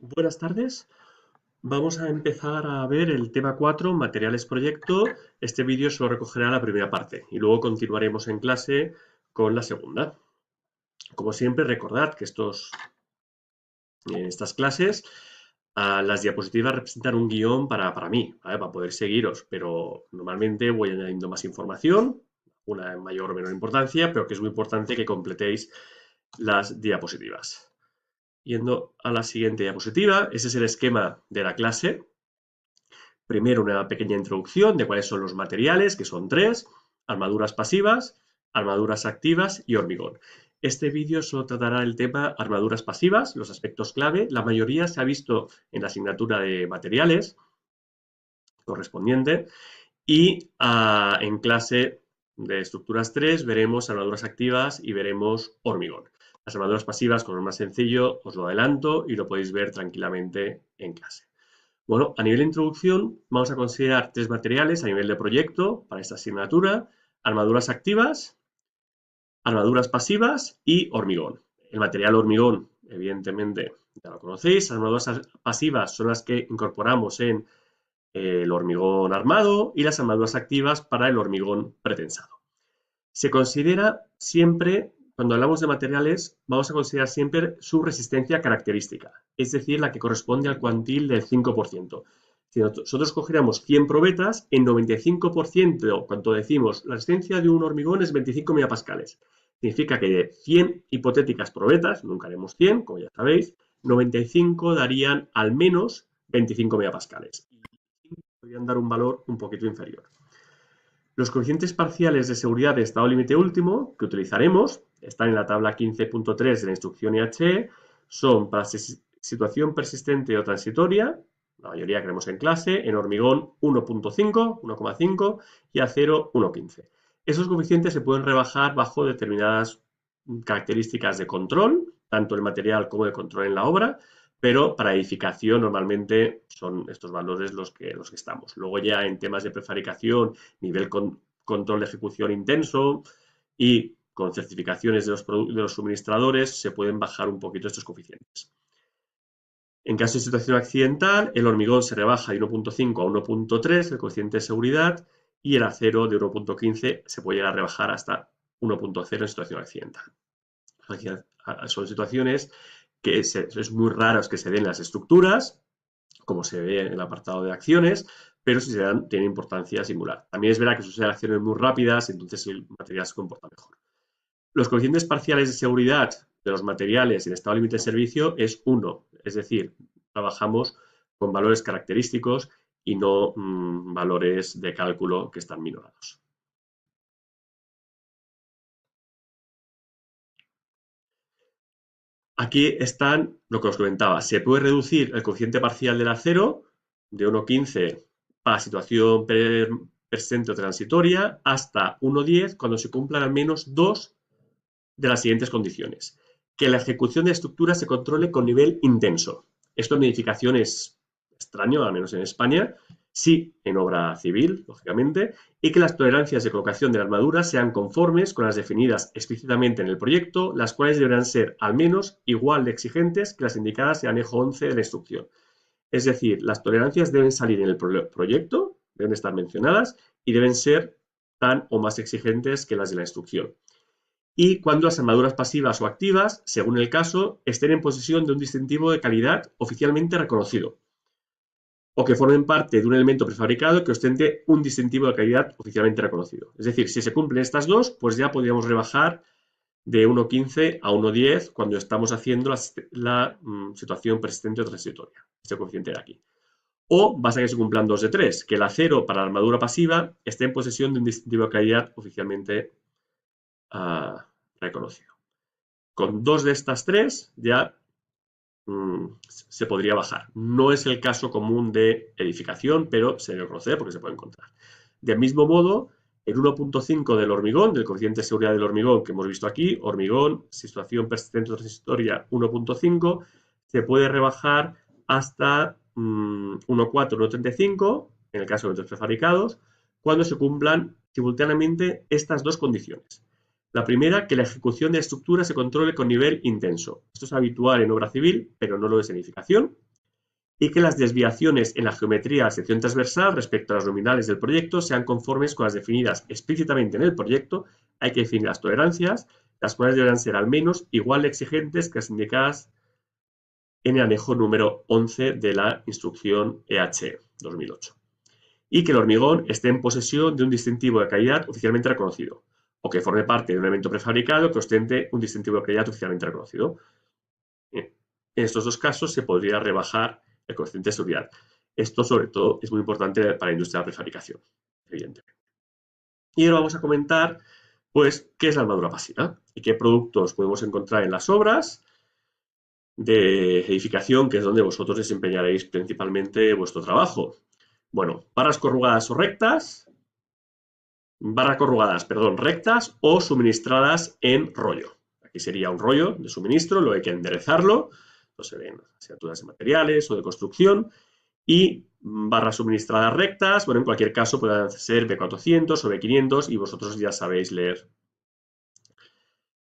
Buenas tardes. Vamos a empezar a ver el tema 4, materiales proyecto. Este vídeo solo recogerá la primera parte y luego continuaremos en clase con la segunda. Como siempre, recordad que en estas clases las diapositivas representan un guión para mí, ¿vale? Para poder seguiros, pero normalmente voy añadiendo más información, una en mayor o menor importancia, pero que es muy importante que completéis las diapositivas. Yendo a la siguiente diapositiva, ese es el esquema de la clase. Primero una pequeña introducción de cuáles son los materiales, que son tres: armaduras pasivas, armaduras activas y hormigón. Este vídeo solo tratará el tema armaduras pasivas, los aspectos clave. La mayoría se ha visto en la asignatura de materiales correspondiente y en clase de estructuras 3 veremos armaduras activas y veremos hormigón. Las armaduras pasivas, como es más sencillo, os lo adelanto y lo podéis ver tranquilamente en clase. Bueno, a nivel de introducción vamos a considerar tres materiales a nivel de proyecto para esta asignatura: armaduras activas, armaduras pasivas y hormigón. El material hormigón, evidentemente, ya lo conocéis. Las armaduras pasivas son las que incorporamos en el hormigón armado y las armaduras activas para el hormigón pretensado. Se considera siempre, cuando hablamos de materiales, vamos a considerar siempre su resistencia característica, es decir, la que corresponde al cuantil del 5%. Si nosotros cogiéramos 100 probetas, en 95%, cuando decimos la resistencia de un hormigón es 25 megapascales, significa que de 100 hipotéticas probetas, nunca haremos 100, como ya sabéis, 95 darían al menos 25 megapascales. Y podrían dar un valor un poquito inferior. Los coeficientes parciales de seguridad de estado límite último que utilizaremos están en la tabla 15.3 de la instrucción IHE. Son para situación persistente o transitoria, la mayoría que vemos en clase, en hormigón 1.5, 1,5 y acero 1,15. Esos coeficientes se pueden rebajar bajo determinadas características de control, tanto el material como de control en la obra, pero para edificación normalmente son estos valores los que estamos. Luego ya en temas de prefabricación, nivel control de ejecución intenso y con certificaciones de los suministradores se pueden bajar un poquito estos coeficientes. En caso de situación accidental, el hormigón se rebaja de 1.5 a 1.3, el coeficiente de seguridad, y el acero de 1.15 se puede llegar a rebajar hasta 1.0 en situación accidental. Son situaciones que es muy raro que se den las estructuras, como se ve en el apartado de acciones, pero si se dan, tiene importancia singular. También es verdad que suceden acciones muy rápidas, entonces el material se comporta mejor. Los coeficientes parciales de seguridad de los materiales en estado límite de servicio es 1, es decir, trabajamos con valores característicos y no valores de cálculo que están minorados. Aquí están lo que os comentaba. Se puede reducir el coeficiente parcial del acero de 1,15 para situación persistente o transitoria hasta 1,10 cuando se cumplan al menos dos de las siguientes condiciones. Que la ejecución de estructuras se controle con nivel intenso. Esto en edificación es extraño, al menos en España. Sí, en obra civil, lógicamente, y que las tolerancias de colocación de la armadura sean conformes con las definidas explícitamente en el proyecto, las cuales deberán ser al menos igual de exigentes que las indicadas en el anejo 11 de la instrucción. Es decir, las tolerancias deben salir en el proyecto, deben estar mencionadas y deben ser tan o más exigentes que las de la instrucción. Y cuando las armaduras pasivas o activas, según el caso, estén en posesión de un distintivo de calidad oficialmente reconocido, o que formen parte de un elemento prefabricado que ostente un distintivo de calidad oficialmente reconocido. Es decir, si se cumplen estas dos, pues ya podríamos rebajar de 1,15 a 1,10 cuando estamos haciendo la situación persistente o transitoria. Este coeficiente de aquí. O basta que se cumplan 2 de 3, que el acero para la armadura pasiva esté en posesión de un distintivo de calidad oficialmente reconocido. Con 2 de estas 3 ya se podría bajar. No es el caso común de edificación, pero se debe conocer porque se puede encontrar. Del mismo modo, el 1.5 del hormigón, del coeficiente de seguridad del hormigón que hemos visto aquí, hormigón, situación persistente o transitoria 1.5, se puede rebajar hasta 1.4, 1.35, en el caso de los prefabricados, cuando se cumplan simultáneamente estas dos condiciones. La primera, que la ejecución de estructuras se controle con nivel intenso. Esto es habitual en obra civil, pero no lo es en edificación. y que las desviaciones en la geometría de sección transversal respecto a las nominales del proyecto sean conformes con las definidas explícitamente en el proyecto. Hay que definir las tolerancias, las cuales deberán ser al menos igual de exigentes que las indicadas en el anejo número 11 de la instrucción EH 2008. Y que el hormigón esté en posesión de un distintivo de calidad oficialmente reconocido, o que forme parte de un elemento prefabricado que ostente un distintivo de calidad oficialmente reconocido. En estos dos casos se podría rebajar el coeficiente de seguridad. Esto, sobre todo, es muy importante para la industria de la prefabricación, evidentemente. Y ahora vamos a comentar, pues, qué es la armadura pasiva y qué productos podemos encontrar en las obras de edificación, que es donde vosotros desempeñaréis principalmente vuestro trabajo. Bueno, barras corrugadas rectas o suministradas en rollo. Aquí sería un rollo de suministro, lo hay que enderezarlo, no se ven asignaturas de materiales o de construcción, y barras suministradas rectas, bueno, en cualquier caso pueden ser B400 o B500 y vosotros ya sabéis leer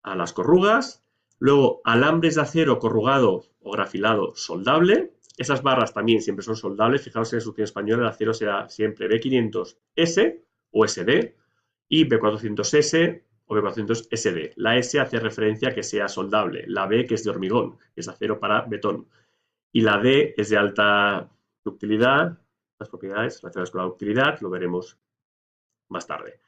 a las corrugas. Luego, alambres de acero corrugado o grafilado soldable. Esas barras también siempre son soldables. Fijaos en la instrucción española, el acero será siempre B500S o SD y B400S o B400SD. La S hace referencia a que sea soldable, la B que es de hormigón, que es acero para betón, y la D es de alta ductilidad, las propiedades relacionadas con la ductilidad, lo veremos más tarde.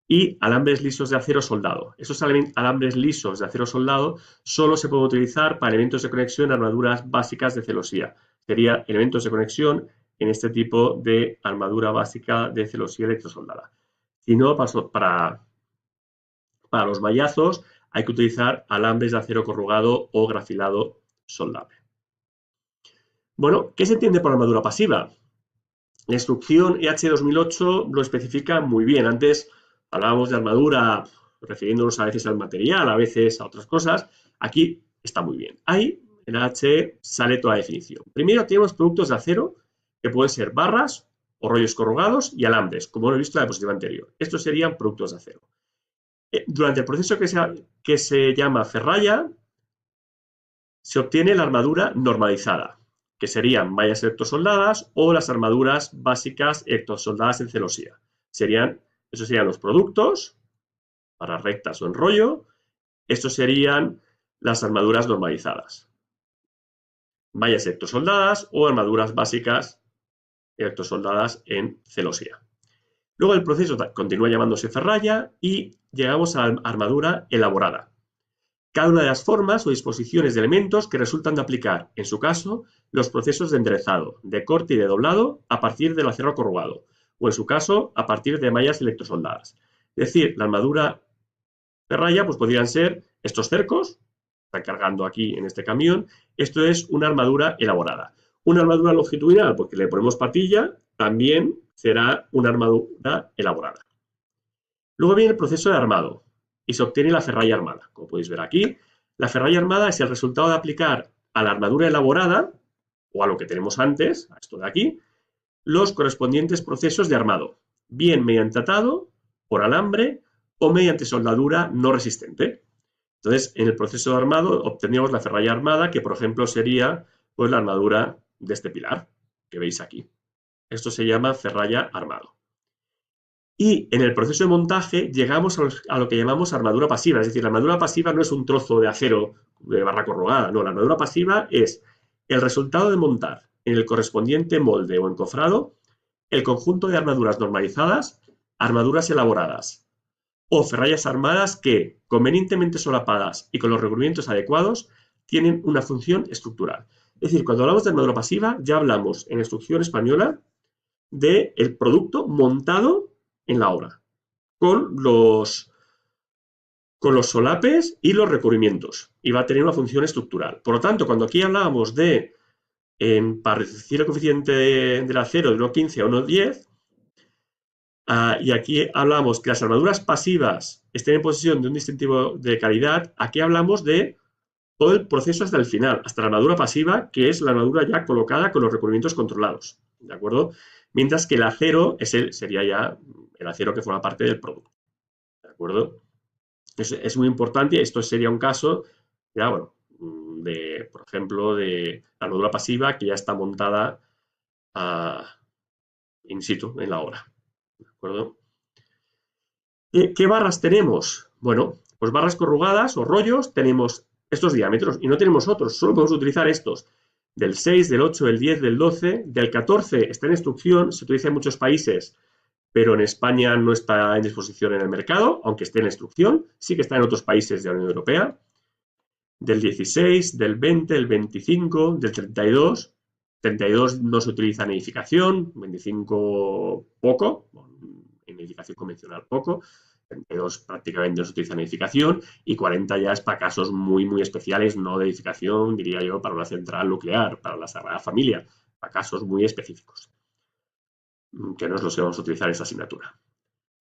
Y alambres lisos de acero soldado. Esos alambres lisos de acero soldado solo se pueden utilizar para elementos de conexión en armaduras básicas de celosía. Serían elementos de conexión en este tipo de armadura básica de celosía electrosoldada. Si no, para los vallazos hay que utilizar alambres de acero corrugado o grafilado soldable. Bueno, ¿qué se entiende por armadura pasiva? La instrucción EH 2008 lo especifica muy bien. Antes hablábamos de armadura refiriéndonos a veces al material, a veces a otras cosas. Aquí está muy bien. Ahí en EH sale toda la definición. Primero tenemos productos de acero que pueden ser barras o rollos corrugados y alambres, como hemos visto en la diapositiva anterior. Estos serían productos de acero. Durante el proceso que se llama ferralla, se obtiene la armadura normalizada, que serían mallas electrosoldadas o las armaduras básicas electrosoldadas en celosía. Esos serían los productos, para rectas o en rollo. Estos serían las armaduras normalizadas. Mallas electrosoldadas o armaduras básicas electrosoldadas en celosía. Luego el proceso continúa llamándose ferralla y llegamos a la armadura elaborada. Cada una de las formas o disposiciones de elementos que resultan de aplicar, en su caso, los procesos de enderezado, de corte y de doblado a partir del acero corrugado, o en su caso, a partir de mallas electrosoldadas. Es decir, la armadura ferralla pues podrían ser estos cercos, están cargando aquí en este camión, esto es una armadura elaborada. Una armadura longitudinal, porque le ponemos patilla, también será una armadura elaborada. Luego viene el proceso de armado y se obtiene la ferralla armada. Como podéis ver aquí, la ferralla armada es el resultado de aplicar a la armadura elaborada, o a lo que tenemos antes, a esto de aquí, los correspondientes procesos de armado, bien mediante atado, por alambre o mediante soldadura no resistente. Entonces, en el proceso de armado obtenemos la ferralla armada, que por ejemplo sería pues, la armadura de este pilar, que veis aquí. Esto se llama ferralla armado. Y en el proceso de montaje llegamos a lo que llamamos armadura pasiva. Es decir, la armadura pasiva no es un trozo de acero de barra corrugada. No, la armadura pasiva es el resultado de montar en el correspondiente molde o encofrado el conjunto de armaduras normalizadas, armaduras elaboradas o ferrallas armadas que, convenientemente solapadas y con los recubrimientos adecuados, tienen una función estructural. Es decir, cuando hablamos de armadura pasiva, ya hablamos en la instrucción española del producto montado en la obra, con los solapes y los recubrimientos, y va a tener una función estructural. Por lo tanto, cuando aquí hablábamos de, para reducir el coeficiente del acero de 1,15 a 1,10, y aquí hablamos que las armaduras pasivas estén en posesión de un distintivo de calidad, aquí hablamos de todo el proceso hasta el final, hasta la armadura pasiva, que es la armadura ya colocada con los recubrimientos controlados, ¿de acuerdo? Mientras que el acero sería ya el acero que forma parte del producto, ¿de acuerdo? Es muy importante, esto sería un caso, ya bueno, por ejemplo, de la armadura pasiva que ya está montada in situ en la obra. ¿De acuerdo? ¿Qué barras tenemos? Bueno, pues barras corrugadas o rollos tenemos estos diámetros y no tenemos otros, solo podemos utilizar estos. Del 6, del 8, del 10, del 12, del 14 está en instrucción, se utiliza en muchos países, pero en España no está en disposición en el mercado, aunque esté en instrucción, sí que está en otros países de la Unión Europea. Del 16, del 20, del 25, del 32. 32 no se utiliza en edificación, 25 poco, en edificación convencional poco, 32 prácticamente no se utiliza en edificación y 40 ya es para casos muy, muy especiales, no de edificación, diría yo, para una central nuclear, para la Sagrada Familia, para casos muy específicos, que no es los que vamos a utilizar en esta asignatura.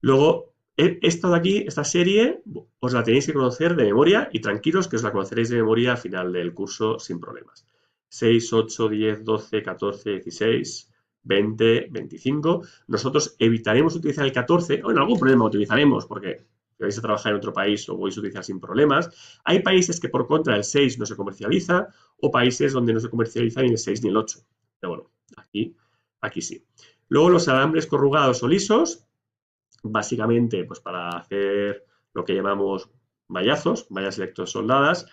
Luego, esto de aquí, esta serie, os la tenéis que conocer de memoria y tranquilos que os la conoceréis de memoria al final del curso sin problemas. 6, 8, 10, 12, 14, 16, 20, 25. Nosotros evitaremos utilizar el 14, o en algún problema utilizaremos, porque si vais a trabajar en otro país lo podéis utilizar sin problemas. Hay países que por contra el 6 no se comercializa, o países donde no se comercializa ni el 6 ni el 8. Pero bueno, aquí sí. Luego los alambres corrugados o lisos, básicamente pues para hacer lo que llamamos vallazos, vallas electrosoldadas,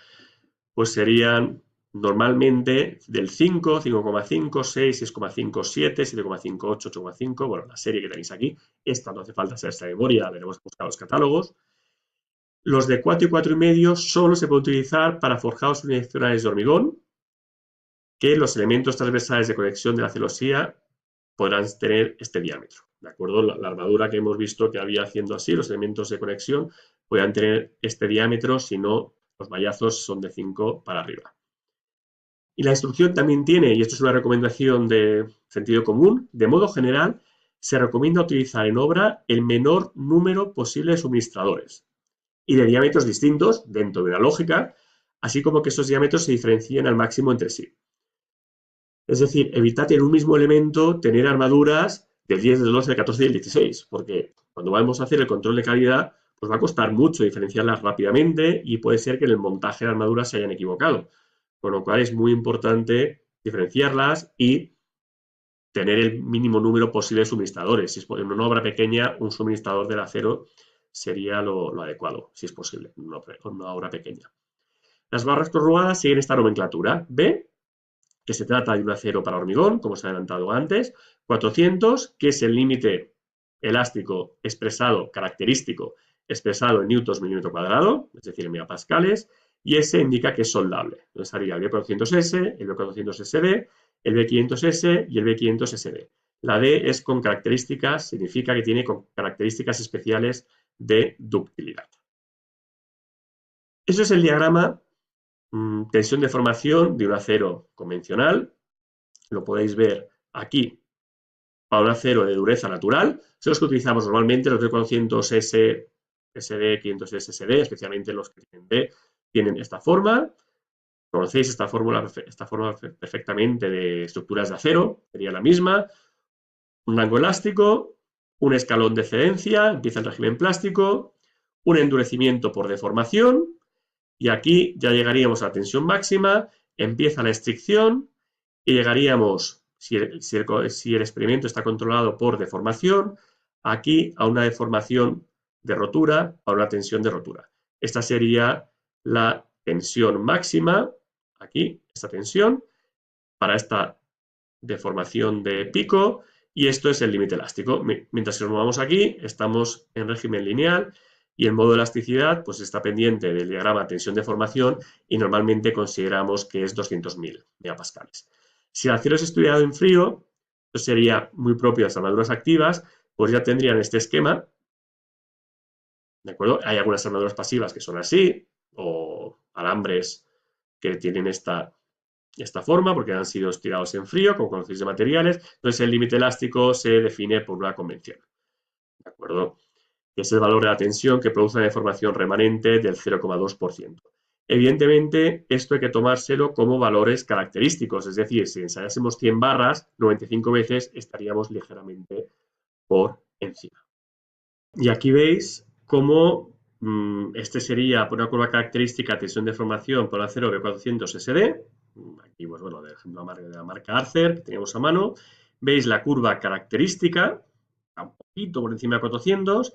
pues serían normalmente del 5, 5,5, 6, 6,5, 7, 7,5, 8, 8,5, bueno, la serie que tenéis aquí, esta no hace falta hacer esta memoria, veremos buscar los catálogos. Los de 4 y 4,5 solo se puede utilizar para forjados unidireccionales de hormigón, que los elementos transversales de conexión de la celosía podrán tener este diámetro. ¿De acuerdo? La armadura que hemos visto que había haciendo así, los elementos de conexión, podrán tener este diámetro, si no, los vallazos son de 5 para arriba. Y la instrucción también tiene, y esto es una recomendación de sentido común, de modo general, se recomienda utilizar en obra el menor número posible de suministradores y de diámetros distintos dentro de una lógica, así como que esos diámetros se diferencien al máximo entre sí. Es decir, evitad en un mismo elemento tener armaduras del 10, del 12, del 14 y del 16, porque cuando vamos a hacer el control de calidad, pues va a costar mucho diferenciarlas rápidamente y puede ser que en el montaje de armaduras se hayan equivocado. Con lo cual es muy importante diferenciarlas y tener el mínimo número posible de suministradores. Si es en una obra pequeña, un suministrador del acero sería lo adecuado, si es posible, en una obra pequeña. Las barras corrugadas siguen esta nomenclatura. B, que se trata de un acero para hormigón, como os he adelantado antes. 400, que es el límite elástico característico, expresado en newtons milímetro cuadrado, es decir, en megapascales, y ese indica que es soldable. Entonces estaría el B400S, el B400SD, el B500S y el B500SD. La D es con características, significa que tiene características especiales de ductilidad. Eso es el diagrama tensión de formación de un acero convencional. Lo podéis ver aquí para un acero de dureza natural. Son los que utilizamos normalmente, los B400S, SD, 500S, SD, especialmente los que tienen D, tienen esta forma. Conocéis esta forma perfectamente de estructuras de acero, sería la misma. Un rango elástico, un escalón de excedencia, empieza el régimen plástico, un endurecimiento por deformación, y aquí ya llegaríamos a la tensión máxima, empieza la estricción y llegaríamos, si el experimento está controlado por deformación, aquí a una deformación de rotura, a una tensión de rotura. Esta sería la tensión máxima, aquí, esta tensión, para esta deformación de pico, y esto es el límite elástico. Mientras que nos movamos aquí, estamos en régimen lineal, y el modo de elasticidad pues está pendiente del diagrama tensión-deformación y normalmente consideramos que es 200.000 megapascales. Si el acero es estudiado en frío, esto sería muy propio de las armaduras activas, pues ya tendrían este esquema, ¿de acuerdo? Hay algunas armaduras pasivas que son así, o alambres que tienen esta forma porque han sido estirados en frío, como conocéis de materiales. Entonces el límite elástico se define por una convención, ¿de acuerdo? Que es el valor de la tensión que produce una deformación remanente del 0,2%. Evidentemente, esto hay que tomárselo como valores característicos, es decir, si ensayásemos 100 barras, 95 veces estaríamos ligeramente por encima. Y aquí veis cómo Este sería por una curva característica tensión de formación por acero B400 SD. Aquí, pues bueno, de ejemplo de la marca Arcer, que teníamos a mano. Veis la curva característica, un poquito por encima de 400.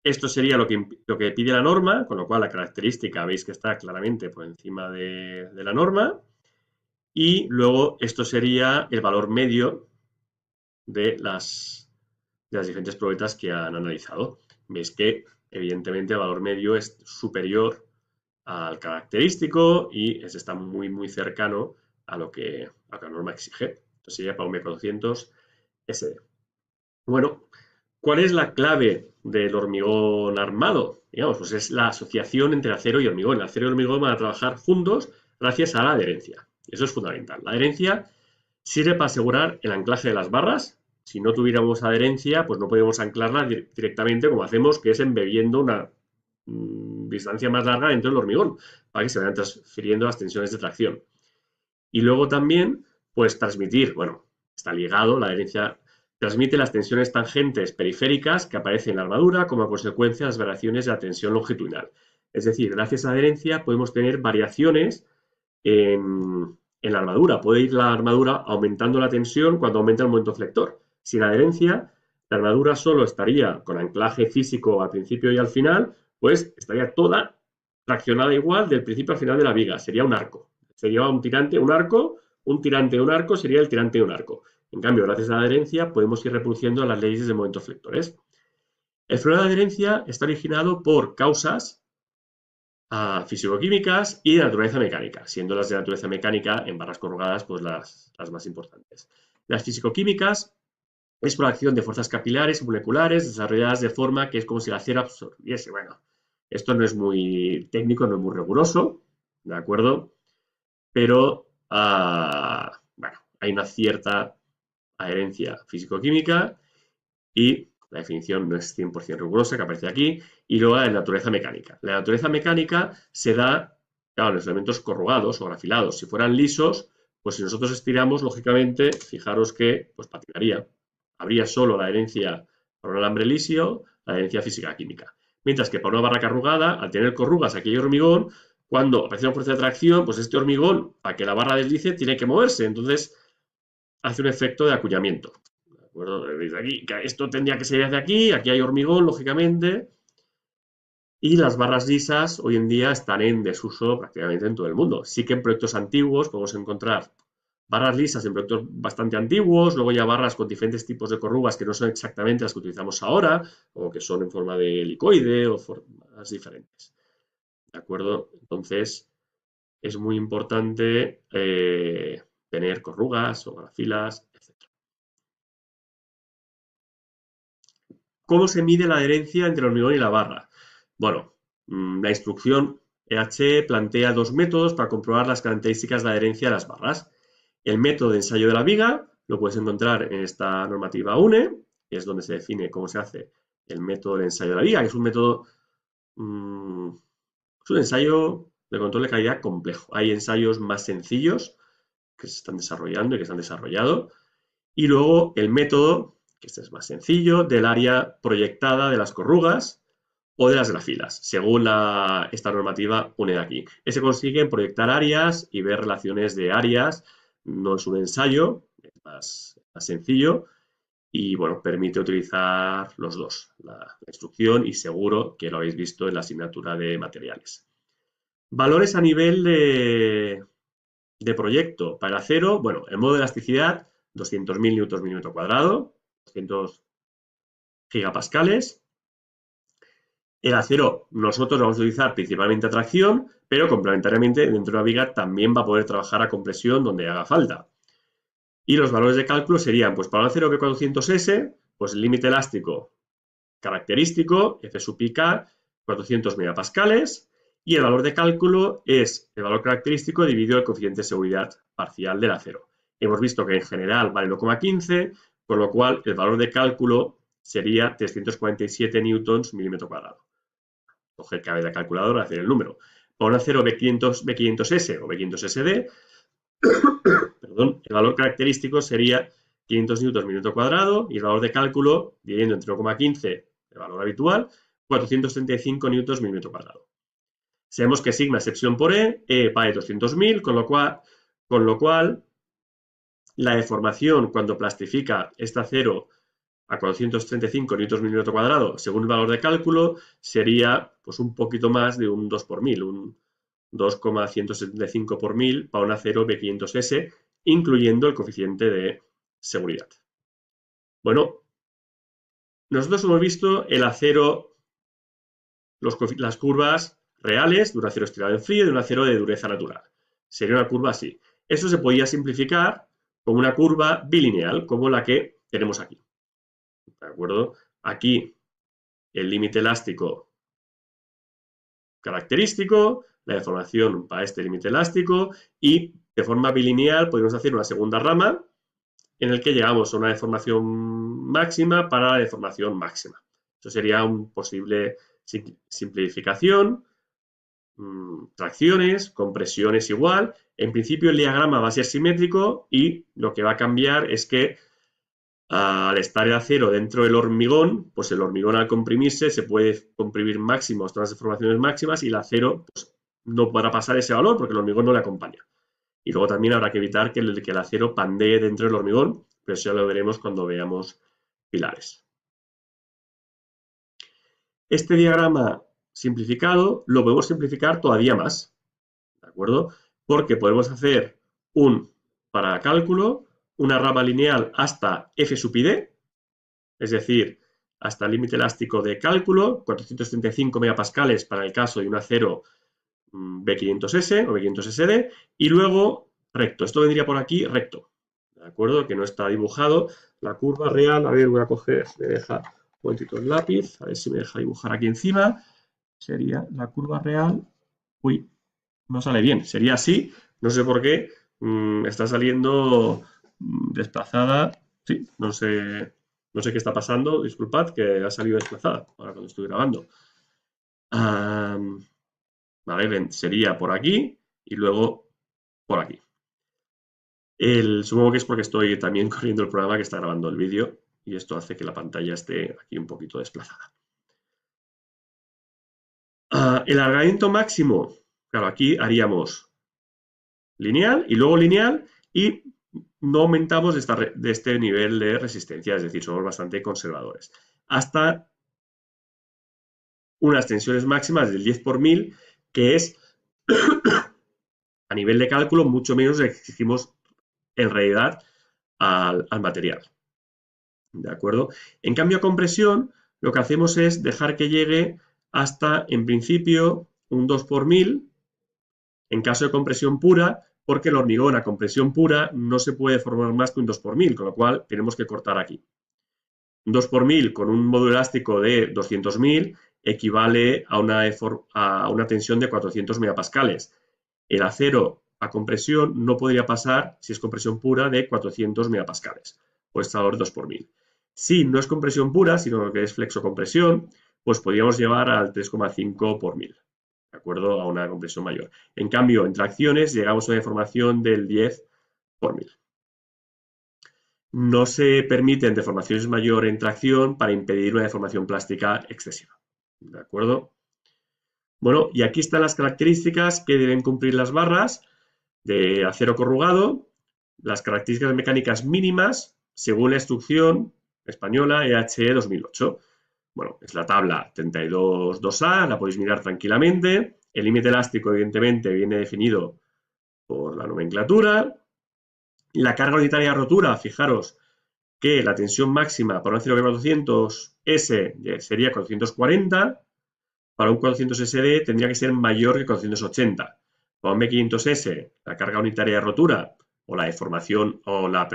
Esto sería lo que pide la norma, con lo cual la característica veis que está claramente por encima de la norma. Y luego esto sería el valor medio de las diferentes probetas que han analizado. Veis que evidentemente el valor medio es superior al característico y está muy, muy cercano a lo que la norma exige. Esto sería para un M400 SD. Bueno, ¿cuál es la clave del hormigón armado? Digamos, pues es la asociación entre acero y hormigón. El acero y el hormigón van a trabajar juntos gracias a la adherencia. Eso es fundamental. La adherencia sirve para asegurar el anclaje de las barras. Si no tuviéramos adherencia, pues no podemos anclarlas directamente como hacemos, que es embebiendo una distancia más larga dentro del hormigón, para que se vayan transfiriendo las tensiones de tracción. Y luego también, pues transmitir, bueno, está ligado, la adherencia transmite las tensiones tangentes periféricas que aparecen en la armadura como consecuencia de las variaciones de la tensión longitudinal. Es decir, gracias a la adherencia podemos tener variaciones en la armadura. Puede ir la armadura aumentando la tensión cuando aumenta el momento flector. Sin adherencia, la armadura solo estaría con anclaje físico al principio y al final, pues estaría toda traccionada igual del principio al final de la viga. Sería un arco. Sería un tirante, un arco, un tirante, un arco, sería el tirante de un arco. En cambio, gracias a la adherencia, podemos ir reproduciendo las leyes de momentos flectores. El problema de adherencia está originado por causas físico-químicas y de naturaleza mecánica, siendo las de naturaleza mecánica en barras corrugadas pues las más importantes. Las físico-químicas es por acción de fuerzas capilares y moleculares desarrolladas de forma que es como si el acero absorbiese. Bueno, esto no es muy técnico, no es muy riguroso, ¿de acuerdo? Pero, bueno, hay una cierta adherencia físico-química y la definición no es 100% rigurosa, que aparece aquí, y luego la naturaleza mecánica. La naturaleza mecánica se da, claro, en los elementos corrugados o grafilados. Si fueran lisos, pues si nosotros estiramos, lógicamente, fijaros que pues patinaría. Habría solo la adherencia para un alambre lisio, la adherencia física-química. Mientras que para una barra corrugada, al tener corrugas aquí hay hormigón, cuando aparece una fuerza de tracción, pues este hormigón, para que la barra deslice, tiene que moverse. Entonces, hace un efecto de acuñamiento. ¿De acuerdo? Veis aquí, que esto tendría que ser de aquí hay hormigón, lógicamente, y las barras lisas hoy en día están en desuso prácticamente en todo el mundo. Sí que en proyectos antiguos podemos encontrar barras lisas en proyectos bastante antiguos, luego ya barras con diferentes tipos de corrugas que no son exactamente las que utilizamos ahora, o que son en forma de helicoide o formas diferentes. ¿De acuerdo? Entonces, es muy importante tener corrugas o grafilas, etc. ¿Cómo se mide la adherencia entre el hormigón y la barra? Bueno, la instrucción EH plantea dos métodos para comprobar las características de adherencia de las barras. El método de ensayo de la viga lo puedes encontrar en esta normativa UNE, que es donde se define cómo se hace el método de ensayo de la viga, que es un método, es un ensayo de control de calidad complejo. Hay ensayos más sencillos que se están desarrollando y que se han desarrollado. Y luego el método, que este es más sencillo, del área proyectada de las corrugas o de las grafilas, según esta normativa UNE de aquí. Ese consigue proyectar áreas y ver relaciones de áreas. No es un ensayo, es más sencillo y bueno, permite utilizar los dos, la instrucción y seguro que lo habéis visto en la asignatura de materiales. Valores a nivel de proyecto para el acero, bueno, el modo de elasticidad, 200.000 newtons milímetro cuadrado, 200 gigapascales. El acero nosotros vamos a utilizar principalmente a tracción, pero complementariamente dentro de la viga también va a poder trabajar a compresión donde haga falta. Y los valores de cálculo serían, pues para el acero B400S, pues el límite elástico característico, F sub K, 400 megapascales, y el valor de cálculo es el valor característico dividido el coeficiente de seguridad parcial del acero. Hemos visto que en general vale 1,15, con lo cual el valor de cálculo sería 347 newtons milímetro cuadrado. Coger clave de la calculadora, hacer el número. Para un acero B500S o B500SD, perdón, el valor característico sería 500 newtons milímetro cuadrado y el valor de cálculo, dividiendo entre 1,15, el valor habitual, 435 newtons milímetro cuadrado. Sabemos que sigma es epsilon por E vale 200.000, con lo cual la deformación cuando plastifica este acero a 435 newtons milímetro cuadrado, según el valor de cálculo, sería pues un poquito más de un 2 por 1000, un 2,175 por 1000 para un acero B500S, incluyendo el coeficiente de seguridad. Bueno, nosotros hemos visto el acero, las curvas reales de un acero estirado en frío y de un acero de dureza natural. Sería una curva así. Eso se podía simplificar como una curva bilineal, como la que tenemos aquí. ¿De acuerdo? Aquí el límite elástico característico, la deformación para este límite elástico y de forma bilineal podemos hacer una segunda rama en el que llegamos a una deformación máxima para la deformación máxima. Eso sería una posible simplificación. Tracciones, compresiones igual. En principio el diagrama va a ser simétrico y lo que va a cambiar es que al estar el acero dentro del hormigón, pues el hormigón al comprimirse se puede comprimir máximo hasta las deformaciones máximas y el acero pues, no podrá pasar ese valor porque el hormigón no le acompaña. Y luego también habrá que evitar que el acero pandee dentro del hormigón, pero eso ya lo veremos cuando veamos pilares. Este diagrama simplificado lo podemos simplificar todavía más, ¿de acuerdo? Porque podemos hacer para cálculo, una rama lineal hasta F sub d, es decir, hasta el límite elástico de cálculo, 435 megapascales para el caso de un acero B500S o B500SD, y luego recto. Esto vendría por aquí recto, ¿de acuerdo? Que no está dibujado. La curva real, a ver, voy a coger, me deja un momentito el lápiz, a ver si me deja dibujar aquí encima. Sería la curva real, uy, no sale bien, sería así, no sé por qué, está saliendo desplazada, sí, no sé qué está pasando, disculpad, que ha salido desplazada ahora cuando estoy grabando. Vale, sería por aquí y luego por aquí. Supongo que es porque estoy también corriendo el programa que está grabando el vídeo y esto hace que la pantalla esté aquí un poquito desplazada. El alargamiento máximo, claro, aquí haríamos lineal y luego lineal y no aumentamos de este nivel de resistencia, es decir, somos bastante conservadores. Hasta unas tensiones máximas del 10 por 1000, que es a nivel de cálculo mucho menos que exigimos en realidad al material. ¿De acuerdo? En cambio, a compresión, lo que hacemos es dejar que llegue hasta, en principio, un 2 por 1000 en caso de compresión pura, porque el hormigón a compresión pura no se puede formar más que un 2 por 1000, con lo cual tenemos que cortar aquí. Un 2 por 1000 con un módulo elástico de 200.000 equivale a una tensión de 400 megapascales. El acero a compresión no podría pasar, si es compresión pura, de 400 megapascales, por este valor 2 por 1000. Si no es compresión pura, sino que es flexocompresión, pues podríamos llevar al 3,5 por 1000. ¿De acuerdo? A una compresión mayor. En cambio, en tracciones llegamos a una deformación del 10 por 1000. No se permiten deformaciones mayor en tracción para impedir una deformación plástica excesiva. ¿De acuerdo? Bueno, y aquí están las características que deben cumplir las barras de acero corrugado, las características mecánicas mínimas según la instrucción española EHE 2008. Bueno, es la tabla 32.2a, la podéis mirar tranquilamente. El límite elástico, evidentemente, viene definido por la nomenclatura. La carga unitaria de rotura, fijaros que la tensión máxima para un acero B400S sería 440, para un 400SD tendría que ser mayor que 480. Para un B500S, la carga unitaria de rotura o la deformación, la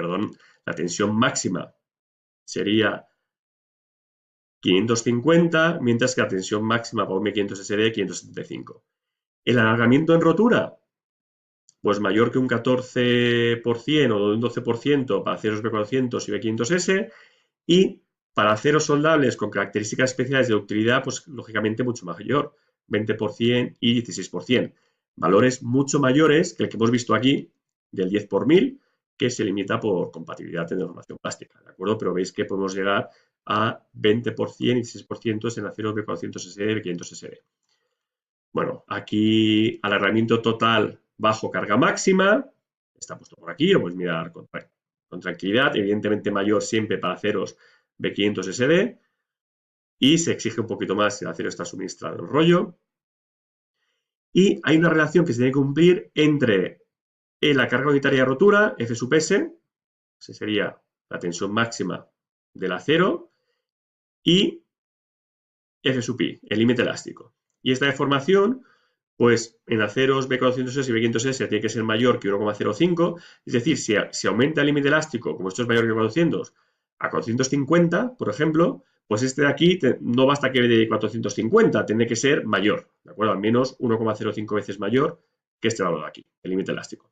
tensión máxima sería 550, mientras que la tensión máxima para un B500SD 575. El alargamiento en rotura, pues mayor que un 14% o un 12% para aceros B400 y B500S, y para aceros soldables con características especiales de ductilidad, pues lógicamente mucho mayor, 20% y 16%. Valores mucho mayores que el que hemos visto aquí, del 10 por 1000, que se limita por compatibilidad en deformación plástica, ¿de acuerdo? Pero veis que podemos llegar a 20% y 16% es en acero B400SD, B500SD. Bueno, aquí alargamiento total bajo carga máxima, está puesto por aquí, lo puedes mirar con tranquilidad, evidentemente mayor siempre para aceros B500SD y se exige un poquito más si el acero está suministrado en rollo. Y hay una relación que se tiene que cumplir entre la carga unitaria de rotura, F sub S, esa sería la tensión máxima del acero, y F sub I, el límite elástico. Y esta deformación, pues en aceros B400S y B500S tiene que ser mayor que 1,05, es decir, si aumenta el límite elástico, como esto es mayor que 400, a 450, por ejemplo, pues este de aquí no basta que de 450, tiene que ser mayor, ¿de acuerdo? Al menos 1,05 veces mayor que este valor de aquí, el límite elástico.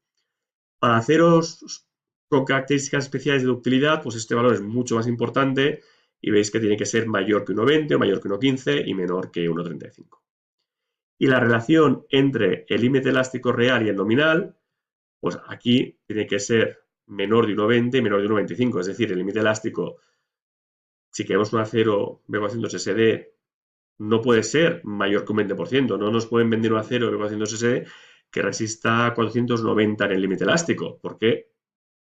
Para aceros con características especiales de ductilidad, pues este valor es mucho más importante y veis que tiene que ser mayor que 1,20 o mayor que 1,15 y menor que 1,35. Y la relación entre el límite elástico real y el nominal, pues aquí tiene que ser menor de 1,20 y menor de 1,25, es decir, el límite elástico, si queremos un acero B400SD, no puede ser mayor que un 20%, no nos pueden vender un acero B400SD que resista 490 en el límite elástico, porque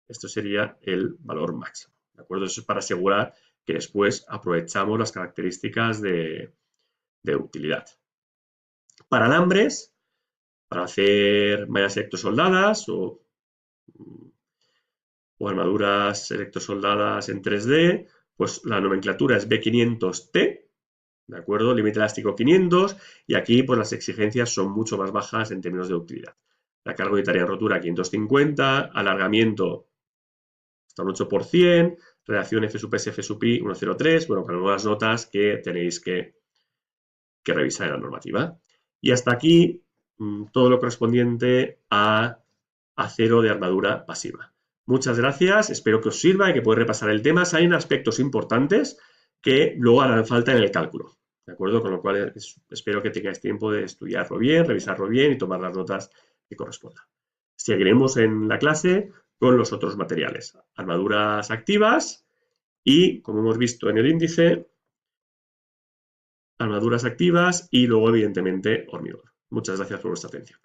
esto sería el valor máximo, ¿de acuerdo? Eso es para asegurar que después aprovechamos las características de utilidad. Para alambres, para hacer mallas electrosoldadas o armaduras electrosoldadas en 3D, pues la nomenclatura es B500T, ¿de acuerdo? Límite elástico 500 y aquí pues las exigencias son mucho más bajas en términos de utilidad. La carga unitaria en rotura 550, alargamiento hasta un 8%, relación F sub S, F sub I 1,03, bueno, con algunas notas que tenéis que revisar en la normativa. Y hasta aquí todo lo correspondiente a acero de armadura pasiva. Muchas gracias, espero que os sirva y que podáis repasar el tema. Hay aspectos importantes que luego harán falta en el cálculo, ¿de acuerdo? Con lo cual espero que tengáis tiempo de estudiarlo bien, revisarlo bien y tomar las notas que correspondan. Seguiremos en la clase con los otros materiales, armaduras activas y, como hemos visto en el índice, armaduras activas y luego, evidentemente, hormigón. Muchas gracias por vuestra atención.